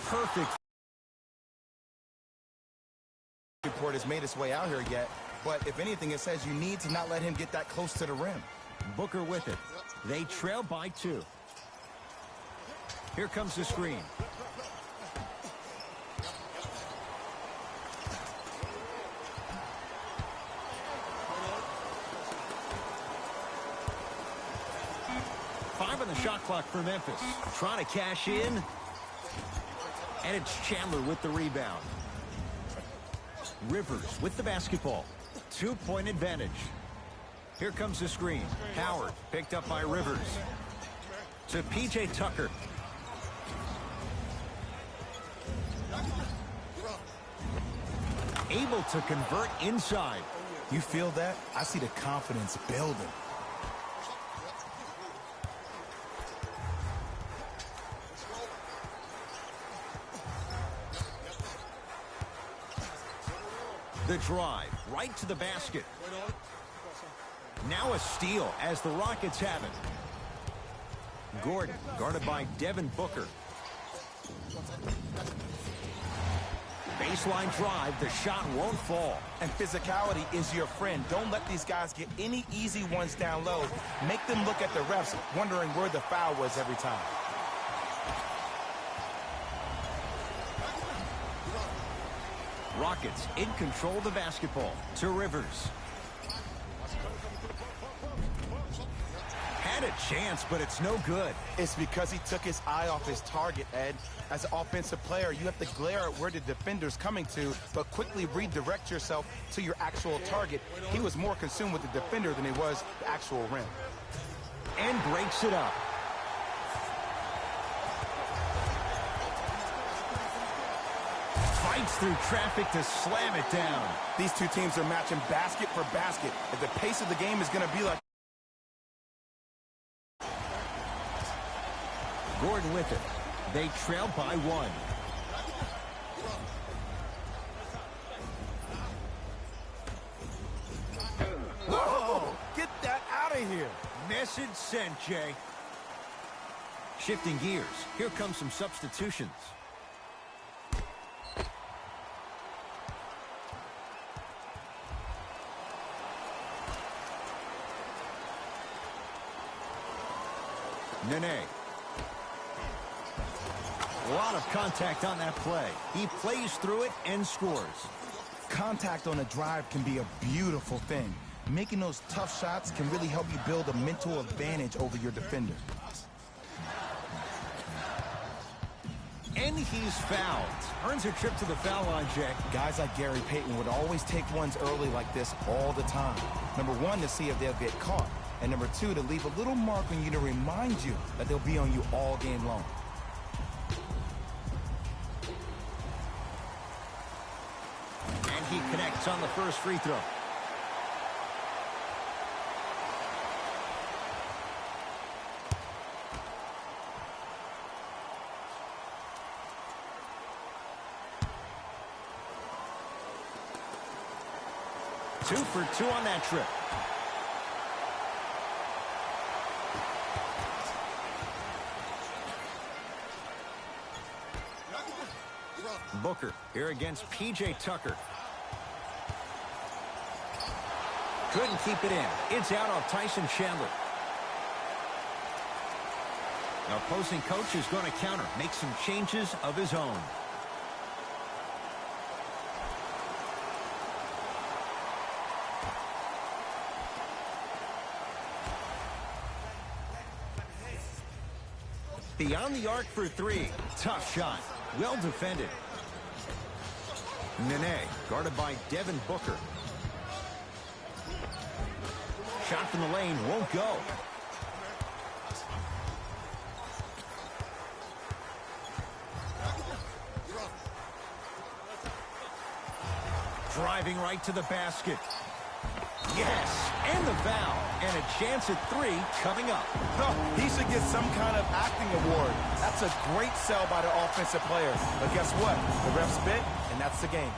perfect. Report has made its way out here yet, but if anything, it says you need to not let him get that close to the rim. Booker with it. They trail by 2. Here comes the screen. Five on the shot clock for Memphis. Trying to cash in. And it's Chandler with the rebound. Rivers with the basketball. 2-point advantage. Here comes the screen. Howard picked up by Rivers. To P.J. Tucker. Able to convert inside. You feel that? I see the confidence building. The drive right to the basket. Now a steal as the Rockets have it. Gordon guarded by Devin Booker. Baseline drive. The shot won't fall. And physicality is your friend. Don't let these guys get any easy ones down low. Make them look at the refs, wondering where the foul was every time. Rockets in control of the basketball. To Rivers. Had a chance, but it's no good. It's because he took his eye off his target, Ed. As an offensive player, you have to glare at where the defender's coming to, but quickly redirect yourself to your actual target. He was more consumed with the defender than he was the actual rim. And breaks it up. Fights through traffic to slam it down. These two teams are matching basket for basket. If the pace of the game is going to be like... Gordon with it. They trail by 1. Whoa! Get that out of here! Message sent, Jay. Shifting gears. Here comes some substitutions. Nene. A lot of contact on that play. He plays through it and scores. Contact on a drive can be a beautiful thing. Making those tough shots can really help you build a mental advantage over your defender. And he's fouled. Earns a trip to the foul line, Jay. Guys like Gary Payton would always take ones early like this all the time. Number 1, to see if they'll get caught. And number 2, to leave a little mark on you to remind you that they'll be on you all game long. And he connects on the first free throw. Two for 2 on that trip. Booker here against P.J. Tucker. Couldn't keep it in. It's out off Tyson Chandler. The opposing coach is going to counter, make some changes of his own. Beyond the arc for 3. Tough shot. Well defended. Nene, guarded by Devin Booker. Shot from the lane won't go. Driving right to the basket. Yes, and the foul. And a chance at 3 coming up. Oh, he should get some kind of acting award. That's a great sell by the offensive player. But guess what? The ref spit, and that's the game.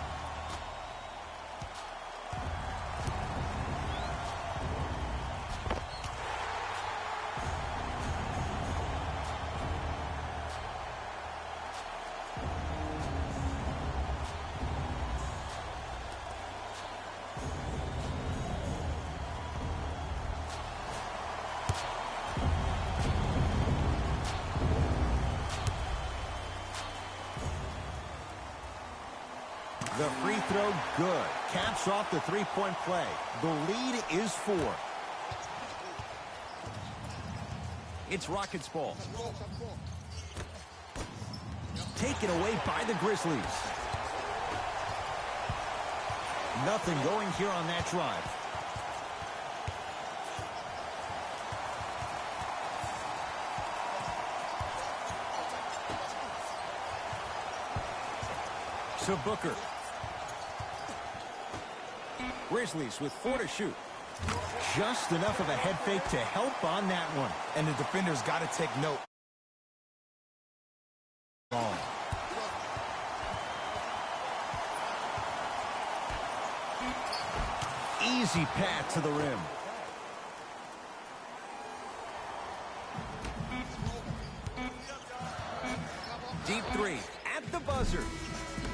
The free throw, good. Caps off the three-point play. The lead is 4. It's Rockets ball. Taken away by the Grizzlies. Nothing going here on that drive. To Booker. Grizzlies with 4 to shoot. Just enough of a head fake to help on that one. And the defender's got to take note. Wrong. Easy path to the rim. Deep 3 at the buzzer.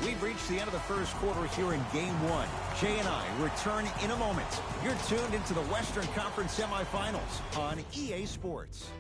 We've reached the end of the first quarter here in Game 1. Jay and I return in a moment. You're tuned into the Western Conference semifinals on EA Sports.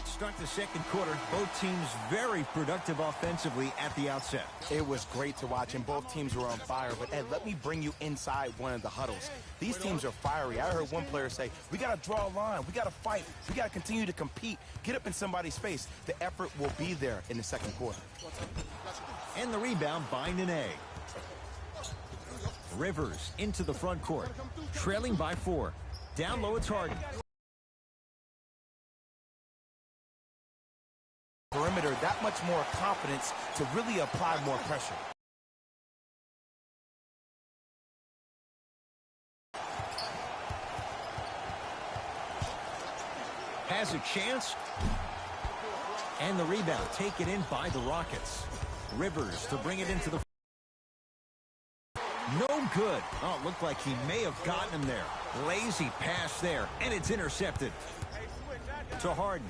Start the second quarter. Both teams very productive offensively at the outset. It was great to watch, and both teams were on fire. But, Ed, let me bring you inside one of the huddles. These teams are fiery. I heard one player say, we got to draw a line. We got to fight. We got to continue to compete. Get up in somebody's face. The effort will be there in the second quarter. And the rebound by Nene. Rivers into the front court. Trailing by 4. Down low, it's Harden. Perimeter, that much more confidence to really apply more pressure. Has a chance. And the rebound taken in by the Rockets. Rivers to bring it into the... No good. Oh, it looked like he may have gotten him there. Lazy pass there, and it's intercepted. To Harden.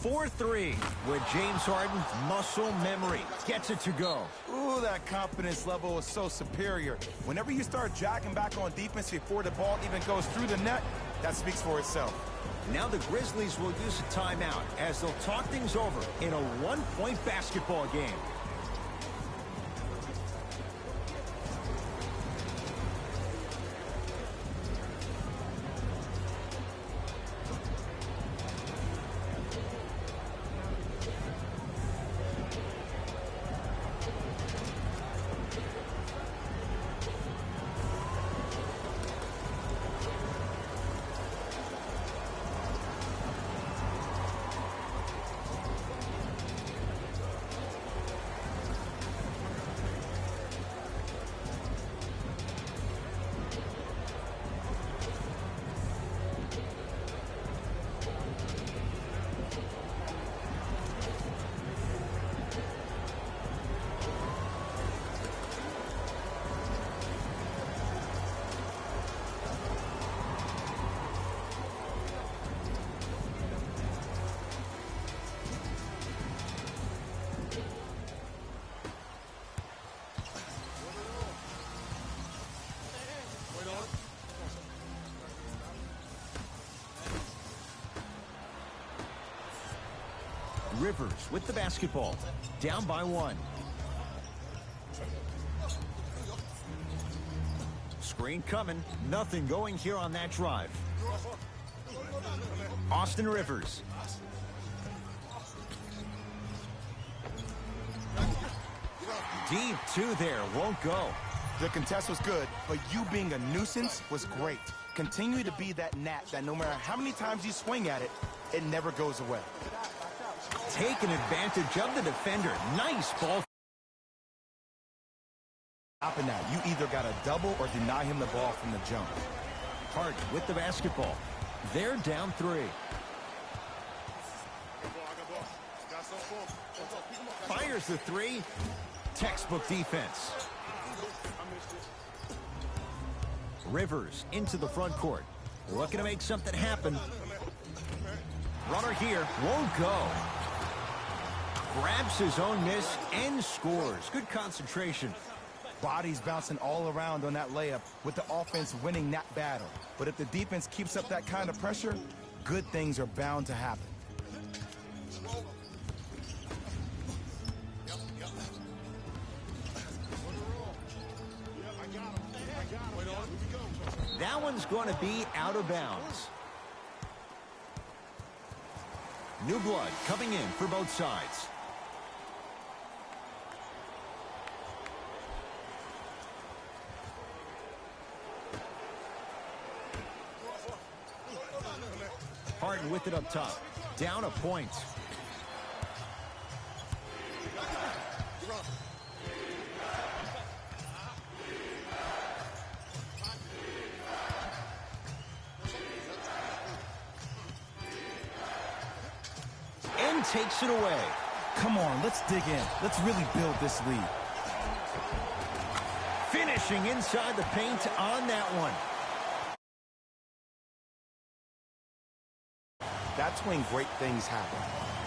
4-3 with James Harden, muscle memory. Gets it to go. Ooh, that confidence level is so superior. Whenever you start dragging back on defense before the ball even goes through the net, that speaks for itself. Now the Grizzlies will use a timeout as they'll talk things over in a one-point basketball game. Rivers with the basketball. Down by 1. Screen coming. Nothing going here on that drive. Austin Rivers. Deep 2 there. Won't go. The contest was good, but you being a nuisance was great. Continue to be that gnat that no matter how many times you swing at it, it never goes away. Taking advantage of the defender. Nice ball. Stopping that. You either got to double or deny him the ball from the jump. Harden with the basketball. They're down 3. Fires the 3. Textbook defense. Rivers into the front court. Looking to make something happen. Runner here won't go. Grabs his own miss and scores. Good concentration. Bodies bouncing all around on that layup with the offense winning that battle. But if the defense keeps up that kind of pressure, good things are bound to happen. That one's going to be out of bounds. New blood coming in for both sides. Harden with it up top. Down a point. And takes it away. Come on, let's dig in. Let's really build this lead. Finishing inside the paint on that one. That's when great things happen.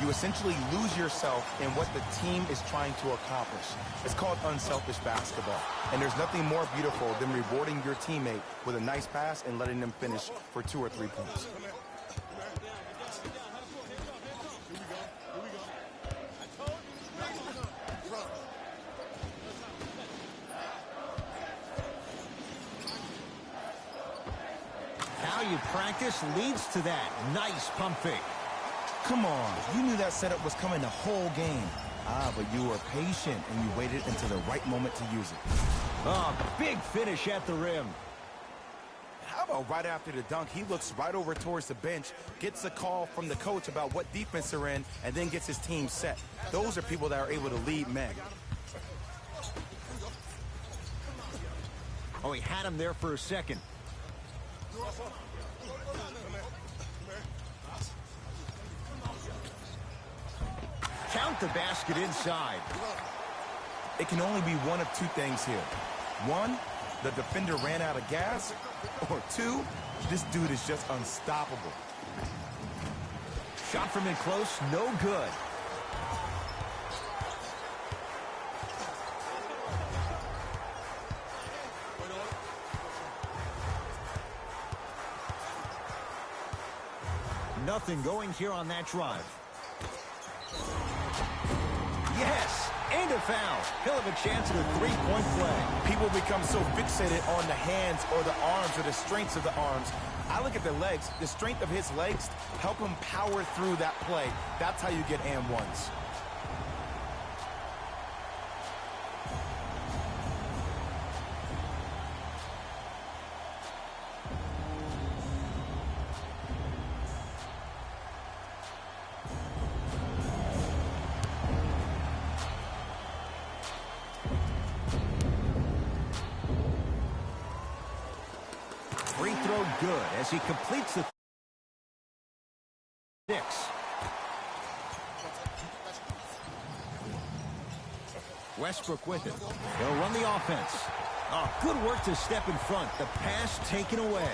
You essentially lose yourself in what the team is trying to accomplish. It's called unselfish basketball. And there's nothing more beautiful than rewarding your teammate with a nice pass and letting them finish for 2 or 3 points. How you practice leads to that. Nice pump fake. Come on, you knew that setup was coming the whole game. But you were patient and you waited until the right moment to use it. Oh, big finish at the rim. How about right after the dunk, he looks right over towards the bench, gets a call from the coach about what defense they're in, and then gets his team set. Those are people that are able to lead men. Oh, he had him there for a second. Count the basket inside. It can only be one of 2 things here. 1, the defender ran out of gas, or 2, this dude is just unstoppable. Shot from in close, no good. Nothing going here on that drive. Yes, and a foul. He'll have a chance at a 3-point play. People become so fixated on the hands or the arms or the strengths of the arms. I look at the legs. The strength of his legs help him power through that play. That's how you get and ones. Free throw good as he completes the 6. Westbrook with it. He'll run the offense. Oh, good work to step in front. The pass taken away.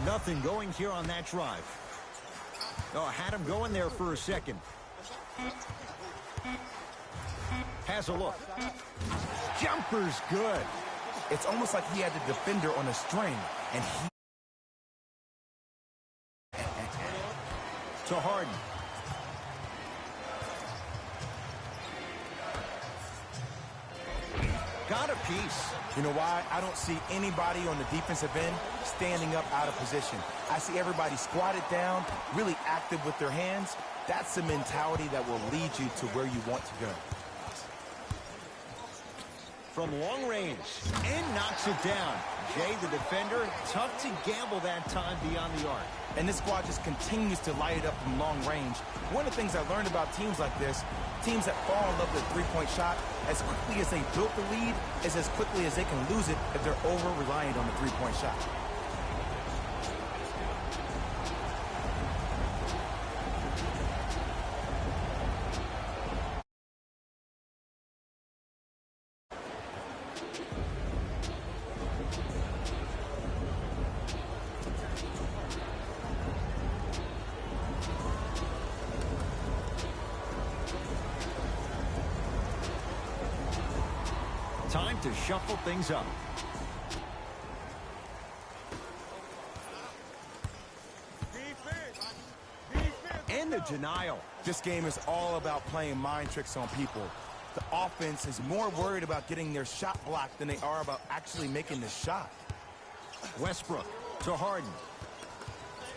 Nothing going here on that drive. Oh, had him going there for a second. Has a look. Jumper's good. It's almost like he had the defender on a string, and he... To Harden. Got a piece. You know why? I don't see anybody on the defensive end standing up out of position. I see everybody squatted down, really active with their hands. That's the mentality that will lead you to where you want to go. From long range, and knocks it down. Jay, the defender, tough to gamble that time beyond the arc. And this squad just continues to light it up from long range. One of the things I learned about teams like this, teams that fall in love with a three-point shot, as quickly as they built the lead, is as quickly as they can lose it if they're over-reliant on the three-point shot. to shuffle things up. And the denial. This game is all about playing mind tricks on people. The offense is more worried about getting their shot blocked than they are about actually making the shot. Westbrook to Harden.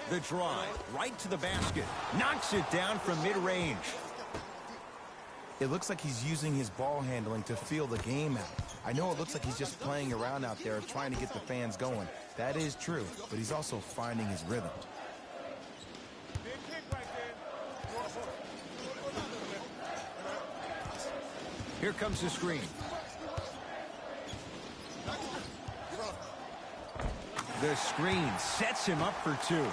The drive, right to the basket. Knocks it down from mid-range. It looks like he's using his ball handling to feel the game out. I know it looks like he's just playing around out there trying to get the fans going. That is true, but he's also finding his rhythm. Here comes the screen. The screen sets him up for two.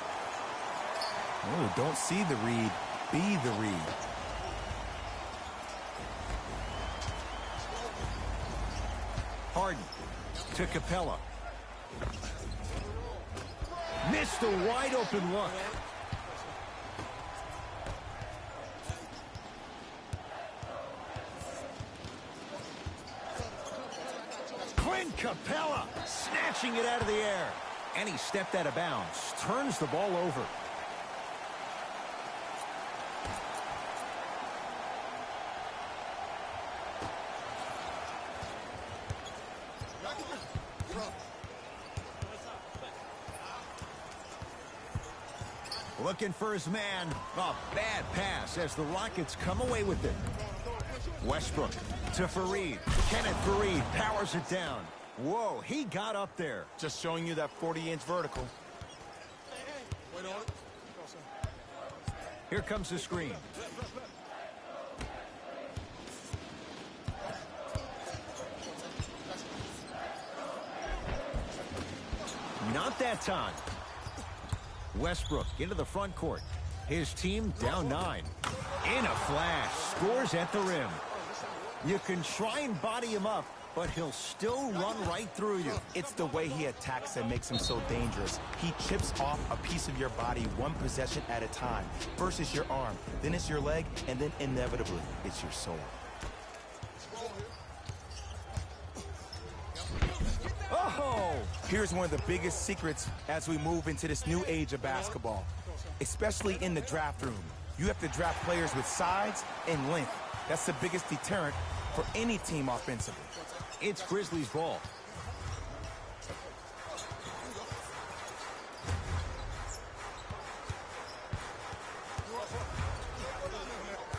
Oh, don't see the read, be the read. Harden to Capella. Missed a wide open look. Capella snatching it out of the air. And he stepped out of bounds. Turns the ball over. Looking for his man. A bad pass as the Rockets come away with it. Westbrook to Fareed. Kenneth Fareed powers it down. Whoa, he got up there. Just showing you that 40-inch vertical. Here comes the screen. Not that time. Westbrook into the front court. His team down 9. In a flash, scores at the rim. You can try and body him up, but he'll still run right through you. It's the way he attacks that makes him so dangerous. He chips off a piece of your body one possession at a time. First it's your arm, then it's your leg, and then inevitably it's your soul. Oh! Here's one of the biggest secrets as we move into this new age of basketball, especially in the draft room. You have to draft players with size and length. That's the biggest deterrent for any team offensively. It's Grizzlies ball.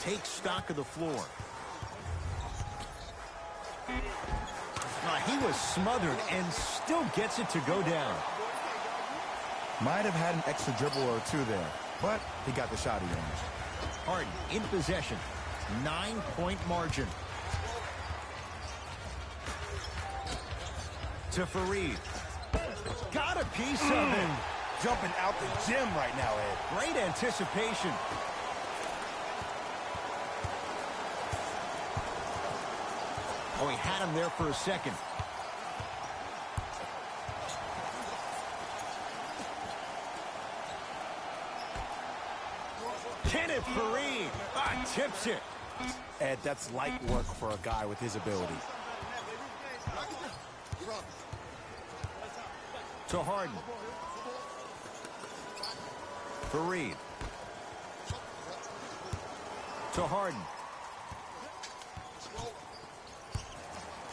Take stock of the floor. He was smothered and still gets it to go down. Might have had an extra dribble or two there, but he got the shot he wanted. Harden in possession. 9-point margin. To Fareed. Got a piece of it. Jumping out the gym right now, Ed. Great anticipation. Oh, he had him there for a second. Kenneth Fareed tips it. Ed, that's light work for a guy with his ability. To Harden. Fareed. To Harden.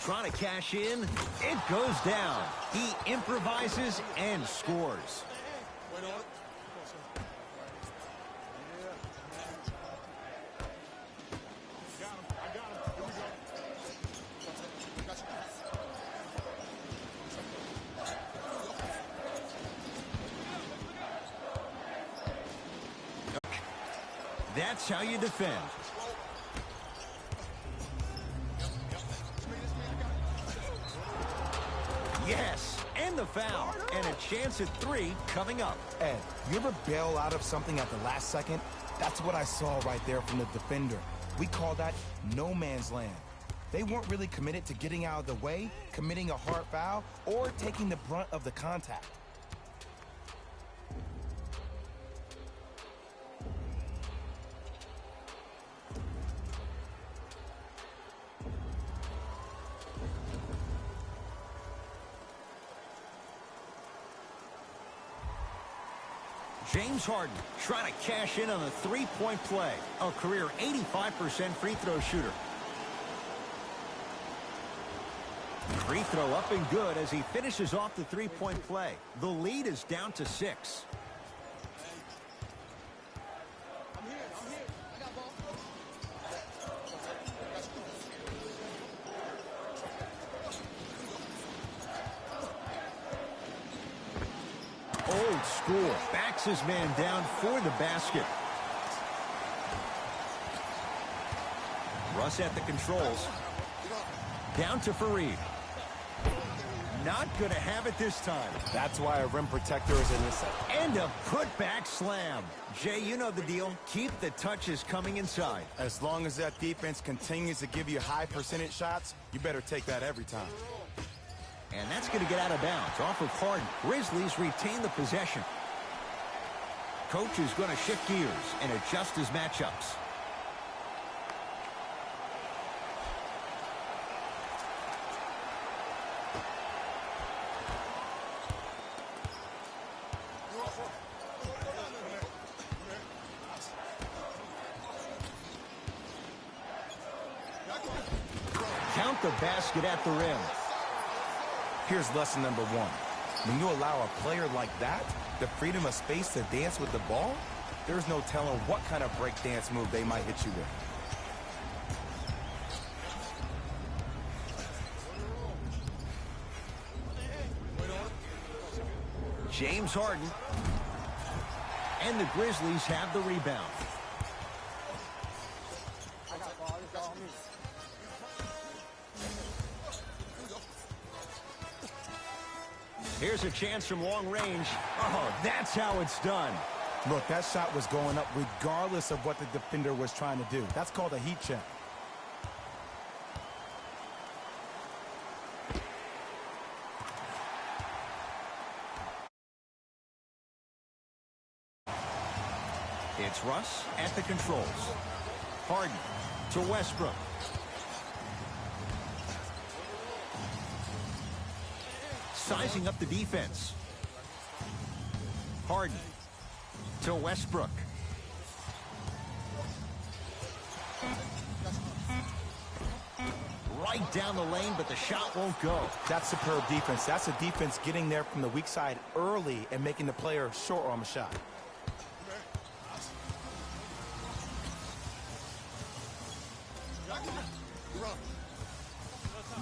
Trying to cash in. It goes down. He improvises and scores. That's how you defend. Yes, and the foul, and a chance at 3 coming up. Ed, you ever bail out of something at the last second? That's what I saw right there from the defender. We call that no man's land. They weren't really committed to getting out of the way, committing a hard foul, or taking the brunt of the contact. James Harden trying to cash in on a three-point play. A career 85% free throw shooter. Free throw up and good as he finishes off the three-point play. The lead is down to 6. Old school. Backs his man down for the basket. Russ at the controls. Down to Fareed. Not going to have it this time. That's why a rim protector is in this set. And a putback slam. Jay, you know the deal. Keep the touches coming inside. As long as that defense continues to give you high percentage shots, you better take that every time. And that's going to get out of bounds off of Harden. Grizzlies retain the possession. Coach is going to shift gears and adjust his matchups. Count the basket at the rim. Here's lesson number 1. When you allow a player like that the freedom of space to dance with the ball, there's no telling what kind of break dance move they might hit you with. James Harden. And the Grizzlies have the rebound. Here's a chance from long range. Oh, that's how it's done. Look, that shot was going up regardless of what the defender was trying to do. That's called a heat check. It's Russ at the controls. Harden to Westbrook. Sizing up the defense. Harden to Westbrook. Right down the lane, but the shot won't go. That's superb defense. That's a defense getting there from the weak side early and making the player short on the shot.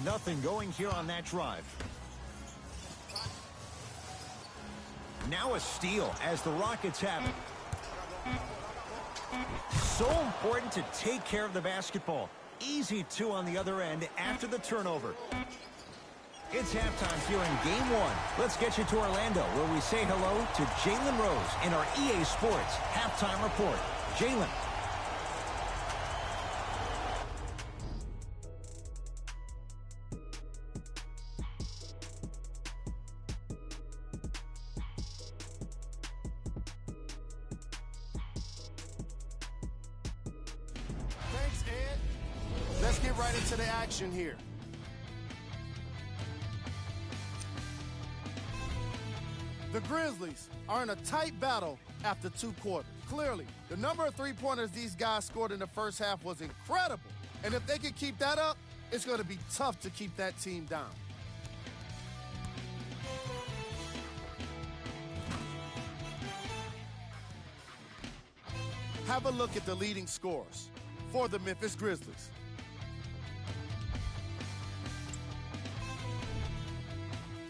Nothing going here on that drive. Now a steal as the Rockets have it. So important to take care of the basketball. Easy two on the other end after the turnover. It's halftime here in Game 1. Let's get you to Orlando, where we say hello to Jalen Rose in our EA Sports Halftime Report. Jalen. Thanks, Ed. Let's get right into the action here. The Grizzlies are in a tight battle after 2 quarters. Clearly, the number of three-pointers these guys scored in the first half was incredible. And if they can keep that up, it's going to be tough to keep that team down. Have a look at the leading scorers for the Memphis Grizzlies.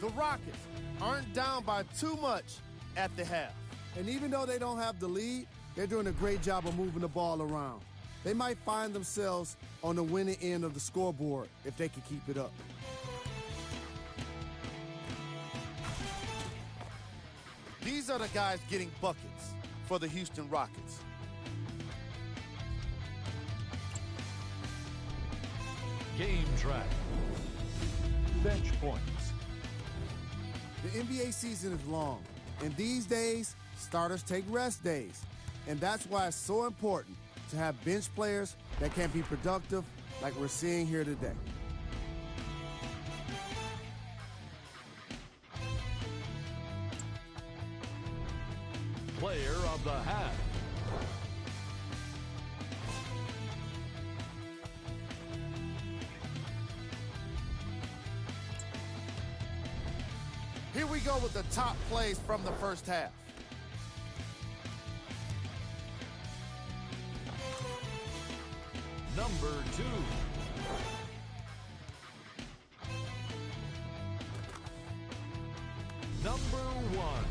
The Rockets aren't down by too much at the half. And even though they don't have the lead, they're doing a great job of moving the ball around. They might find themselves on the winning end of the scoreboard if they can keep it up. These are the guys getting buckets for the Houston Rockets. Game track. Bench points. The NBA season is long, and these days, starters take rest days. And that's why it's so important to have bench players that can be productive like we're seeing here today. Player of the half. Here we go with the top plays from the first half. Number 2. Number 1.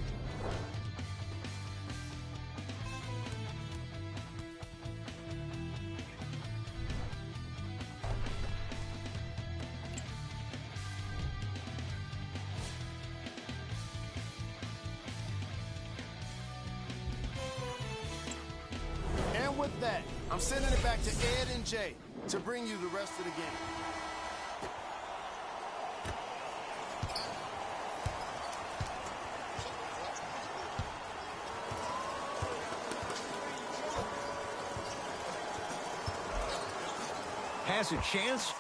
And with that, I'm sending it back to Ed and Jay to bring you the rest of the game. Has a chance?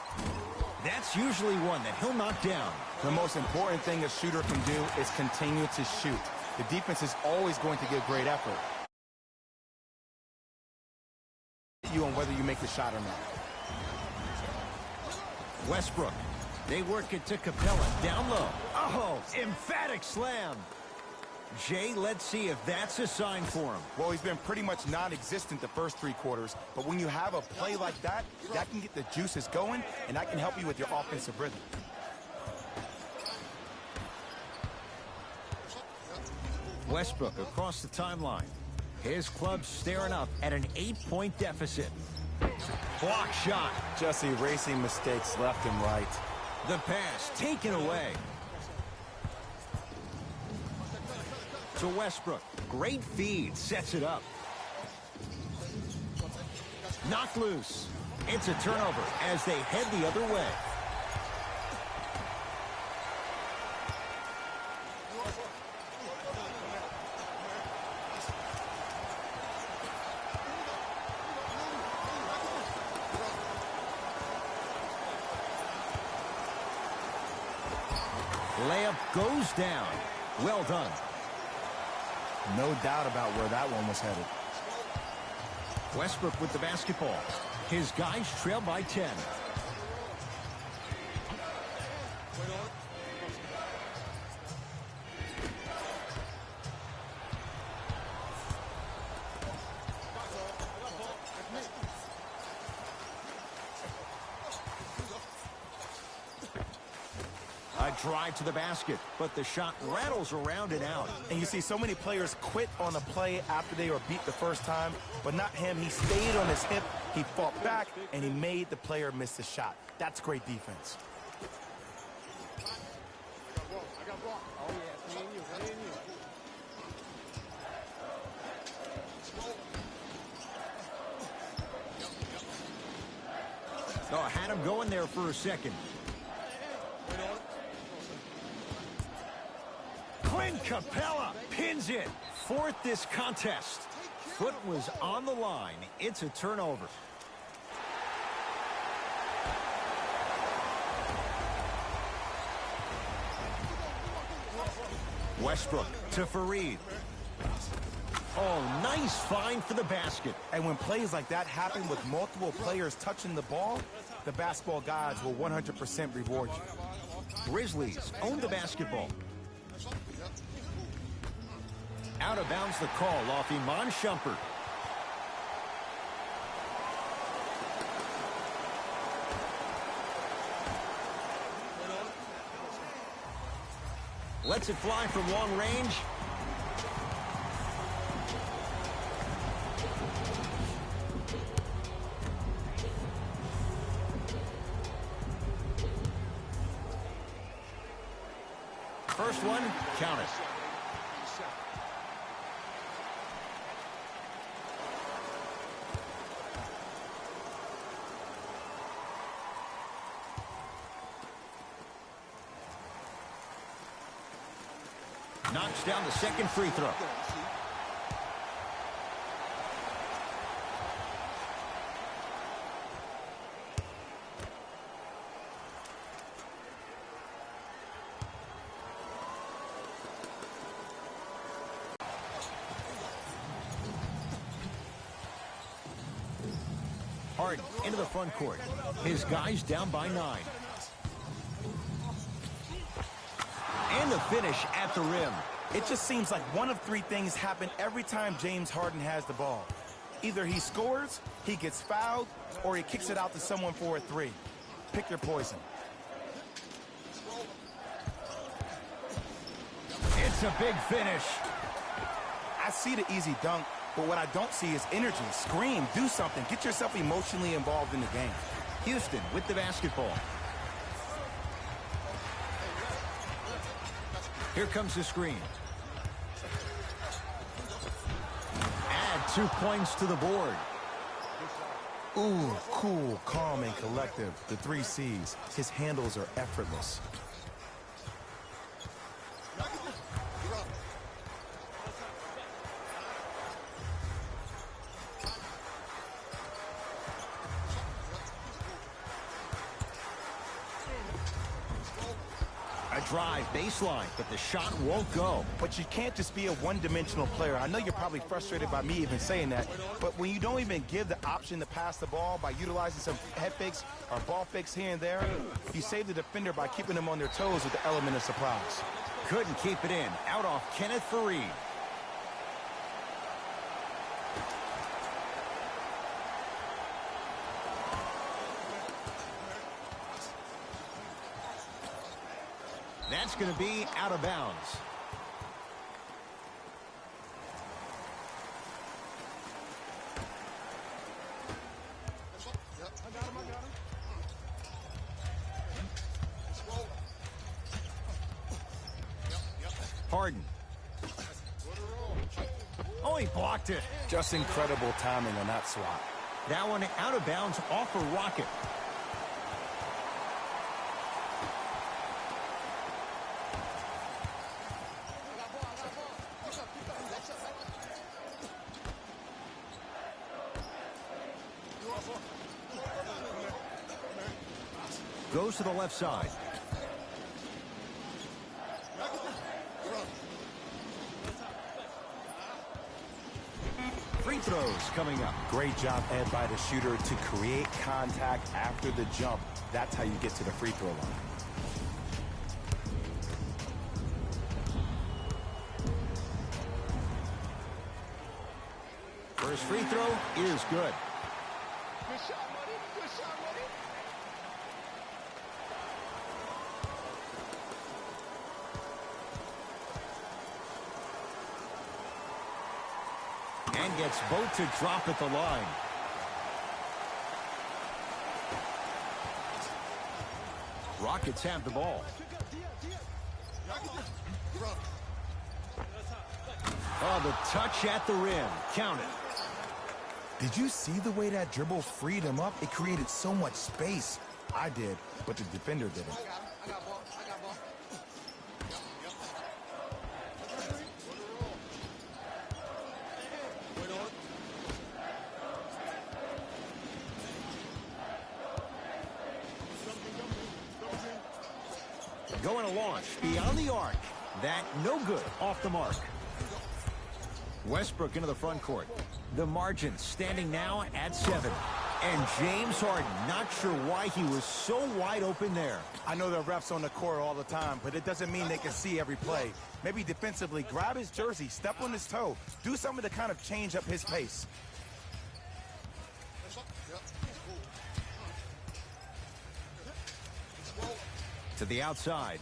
That's usually one that he'll knock down. The most important thing a shooter can do is continue to shoot. The defense is always going to give great effort. You on whether you make the shot or not. Westbrook. They work it to Capella. Down low. Oh, emphatic slam. Jay, let's see if that's a sign for him. Well, he's been pretty much non-existent the first 3 quarters, but when you have a play like that, that can get the juices going, and that can help you with your offensive rhythm. Westbrook across the timeline. His club's staring up at an 8-point deficit. Block shot. Just erasing mistakes left and right. The pass taken away. To Westbrook. Great feed. Sets it up. Knocked loose. It's a turnover as they head the other way. Layup goes down. Well done. No doubt about where that one was headed. Westbrook with the basketball. His guys trail by 10. A drive to the basket, but the shot rattles around and out. And you see so many players quit on a play after they were beat the first time, but not him. He stayed on his hip, he fought back, and he made the player miss the shot. That's great defense. Oh, had him going there for a second. Clint Capella pins it. 4th this contest. Foot was on the line. It's a turnover. Westbrook to Fareed. Oh, nice find for the basket. And when plays like that happen with multiple players touching the ball, the basketball gods will 100% reward you. Grizzlies own the basketball. Out of bounds the call off Iman Shumpert. Lets it fly from long range. First one, count it. Knocks down the second free throw. Harden into the front court. His guys down by 9. And the finish at the rim. It just seems like one of 3 things happen every time James Harden has the ball. Either he scores, he gets fouled, or he kicks it out to someone for a 3. Pick your poison. It's a big finish. I see the easy dunk, but what I don't see is energy. Scream, do something. Get yourself emotionally involved in the game. Houston with the basketball. Here comes the screen. Add 2 points to the board. Ooh, cool, calm, and collective. The 3 C's. His handles are effortless. A drive baseline, but the shot won't go. But you can't just be a one-dimensional player. I know you're probably frustrated by me even saying that, but when you don't even give the option to pass the ball by utilizing some head fakes or ball fakes here and there, you save the defender by keeping them on their toes with the element of surprise. Couldn't keep it in. Out off Kenneth Faried. That's going to be out of bounds. Harden. Oh, he blocked it. Just incredible timing on that swat. That one out of bounds off a rocket. Goes to the left side. Free throws coming up. Great job, Ed, by the shooter to create contact after the jump. That's how you get to the free throw line. First free throw is good. Good shot, buddy. Good shot, buddy. And gets both to drop at the line. Rockets have the ball. Oh, the touch at the rim. Count it. Did you see the way that dribble freed him up? It created so much space. I did, but the defender didn't. I got ball. Going to launch beyond the arc. That no good, off the mark. Westbrook into the front court. The margin standing now at 7. And James Harden, not sure why he was so wide open there. I know the refs on the court all the time, but it doesn't mean they can see every play. Maybe defensively, grab his jersey, step on his toe, do something to kind of change up his pace. To the outside.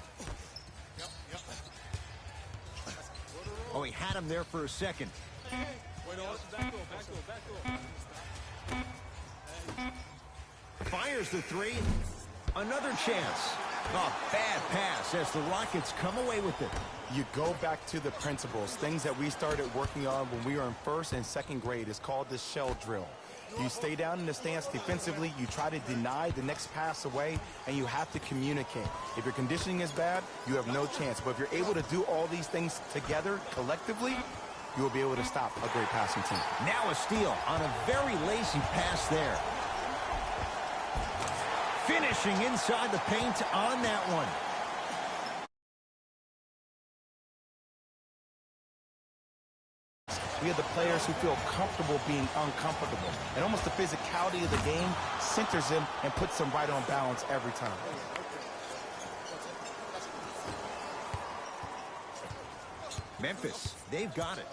Oh, he had him there for a second. Fires the 3. Another chance. Oh, bad pass as the Rockets come away with it. You go back to the principles, things that we started working on when we were in 1st and 2nd grade. It's called the shell drill. You stay down in the stance defensively, you try to deny the next pass away, and you have to communicate. If your conditioning is bad, you have no chance. But if you're able to do all these things together, collectively, you will be able to stop a great passing team. Now a steal on a very lazy pass there. Finishing inside the paint on that one. We have the players who feel comfortable being uncomfortable. And almost the physicality of the game centers them and puts them right on balance every time. Memphis, they've got it.